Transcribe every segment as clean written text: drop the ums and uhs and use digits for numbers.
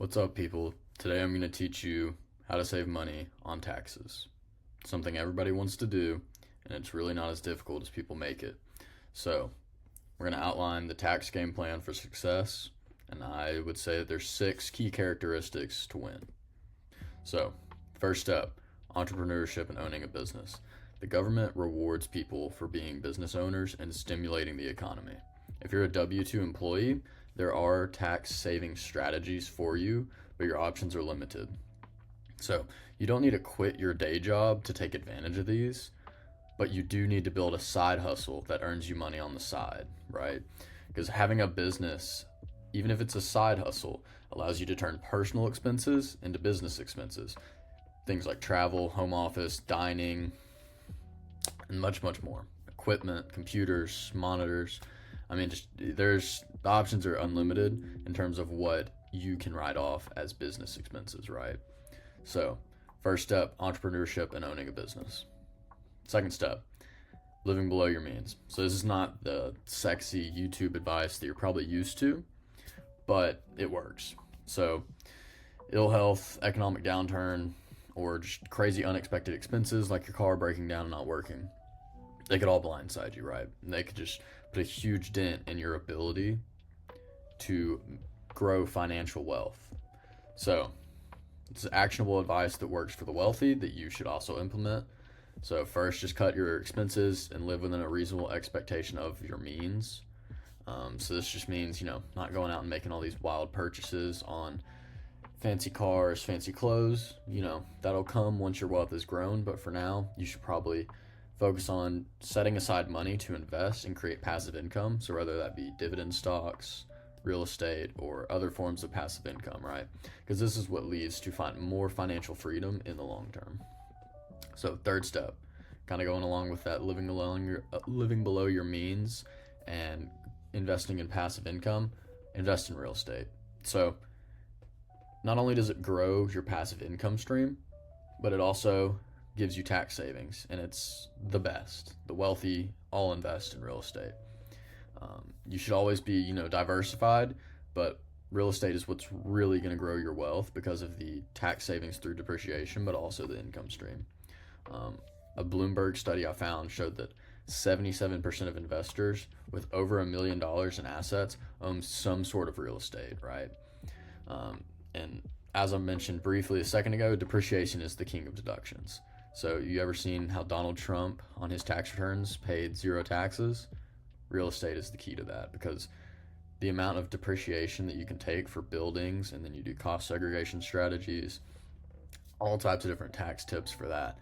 What's up, people? Today I'm going to teach you how to save money on taxes. Something everybody wants to do, and it's really not as difficult as people make it. So, we're going to outline the tax game plan for success, and I would say that there's 6 key characteristics to win. So, first up, entrepreneurship and owning a business. The government rewards people for being business owners and stimulating the economy. If you're a W-2 employee, there are tax saving strategies for you, but your options are limited. So you don't need to quit your day job to take advantage of these, but you do need to build a side hustle that earns you money on the side, right? Because having a business, even if it's a side hustle, allows you to turn personal expenses into business expenses. Things like travel, home office, dining, and much, much more. Equipment, computers, monitors. The options are unlimited in terms of what you can write off as business expenses, right? So, first step, entrepreneurship and owning a business. Second step, living below your means. So, this is not the sexy YouTube advice that you're probably used to, but it works. So, ill health, economic downturn, or just crazy unexpected expenses like your car breaking down and not working, they could all blindside you, right? And they could just put a huge dent in your ability to grow financial wealth. So, it's actionable advice that works for the wealthy that you should also implement. So, first, just cut your expenses and live within a reasonable expectation of your means. So, this just means, not going out and making all these wild purchases on fancy cars, fancy clothes. That'll come once your wealth is grown. But for now, you should probably focus on setting aside money to invest and create passive income. So whether that be dividend stocks, real estate, or other forms of passive income, right? Because this is what leads to find more financial freedom in the long term. So third step, kind of going along with that, living below your means and investing in passive income, invest in real estate. So not only does it grow your passive income stream, but it also gives you tax savings, and it's the best. The wealthy all invest in real estate. You should always be, diversified, but real estate is what's really going to grow your wealth because of the tax savings through depreciation, but also the income stream. A Bloomberg study I found showed that 77% of investors with over $1 million in assets own some sort of real estate, right? And as I mentioned briefly a second ago, depreciation is the king of deductions. So you ever seen how Donald Trump on his tax returns paid 0 taxes? Real estate is the key to that, because the amount of depreciation that you can take for buildings, and then you do cost segregation strategies, all types of different tax tips for that.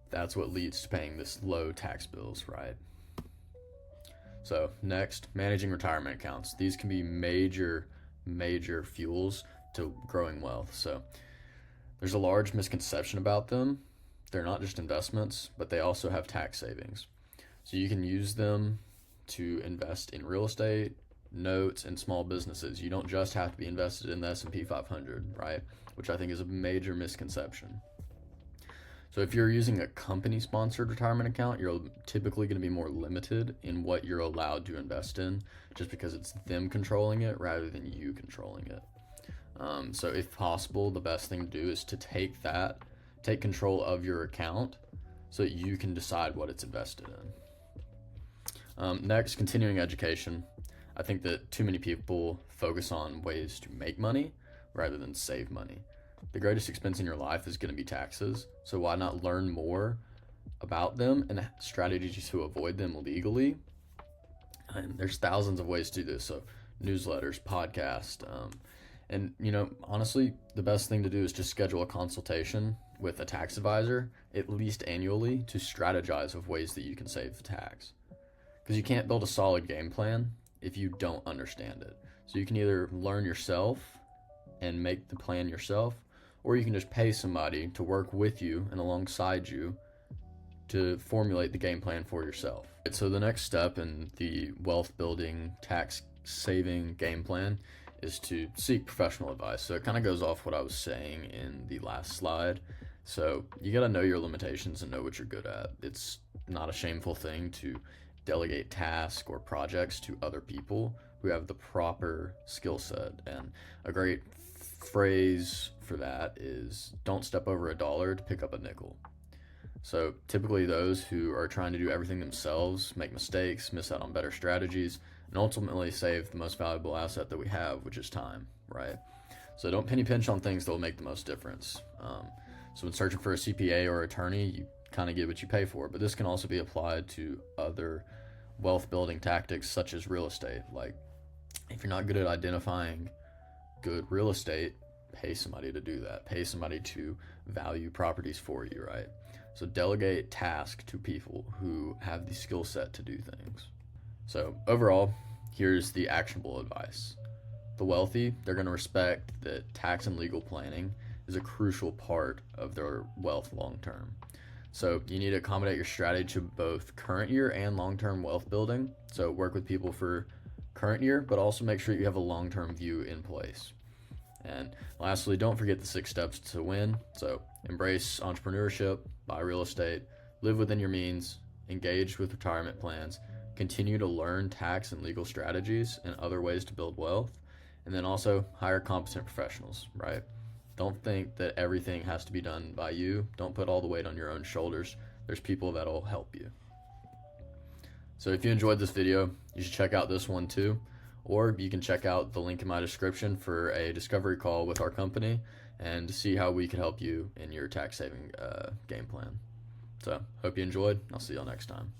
That's what leads to paying this low tax bills, right? So next, managing retirement accounts. These can be major fuels to growing wealth. So there's a large misconception about them. They're not just investments, but they also have tax savings. So you can use them to invest in real estate, notes, and small businesses. You don't just have to be invested in the S&P 500, right? Which I think is a major misconception. So if you're using a company-sponsored retirement account, you're typically going to be more limited in what you're allowed to invest in, just because it's them controlling it rather than you controlling it. So if possible, the best thing to do is to take control of your account so that you can decide what it's invested in. Next, continuing education. I think that too many people focus on ways to make money rather than save money. The greatest expense in your life is going to be taxes, so why not learn more about them and strategies to avoid them legally? And there's thousands of ways to do this, so newsletters, podcasts, and honestly, the best thing to do is just schedule a consultation with a tax advisor, at least annually, to strategize of ways that you can save tax. Because you can't build a solid game plan if you don't understand it. So you can either learn yourself and make the plan yourself, or you can just pay somebody to work with you and alongside you to formulate the game plan for yourself. So the next step in the wealth building, tax saving game plan is to seek professional advice. So it kind of goes off what I was saying in the last slide. So you got to know your limitations and know what you're good at. It's not a shameful thing to delegate tasks or projects to other people who have the proper skill set. And a great phrase for that is don't step over a dollar to pick up a nickel. So typically those who are trying to do everything themselves make mistakes, miss out on better strategies, and ultimately save the most valuable asset that we have, which is time, right? So don't penny pinch on things that will make the most difference. So when searching for a CPA or attorney, you kind of get what you pay for, but this can also be applied to other wealth building tactics such as real estate. Like if you're not good at identifying good real estate, pay somebody to do that. Pay somebody to value properties for you, right? So delegate tasks to people who have the skill set to do things. So overall, here's the actionable advice. The wealthy, they're going to respect that tax and legal planning is a crucial part of their wealth long term. So you need to accommodate your strategy to both current year and long-term wealth building. So work with people for current year, but also make sure you have a long-term view in place. And lastly, don't forget the 6 steps to win. So embrace entrepreneurship, buy real estate, live within your means, engage with retirement plans, continue to learn tax and legal strategies and other ways to build wealth, and then also hire competent professionals, right? Don't think that everything has to be done by you. Don't put all the weight on your own shoulders. There's people that'll help you. So if you enjoyed this video, you should check out this one too, or you can check out the link in my description for a discovery call with our company and to see how we can help you in your tax saving game plan. So hope you enjoyed. I'll see y'all next time.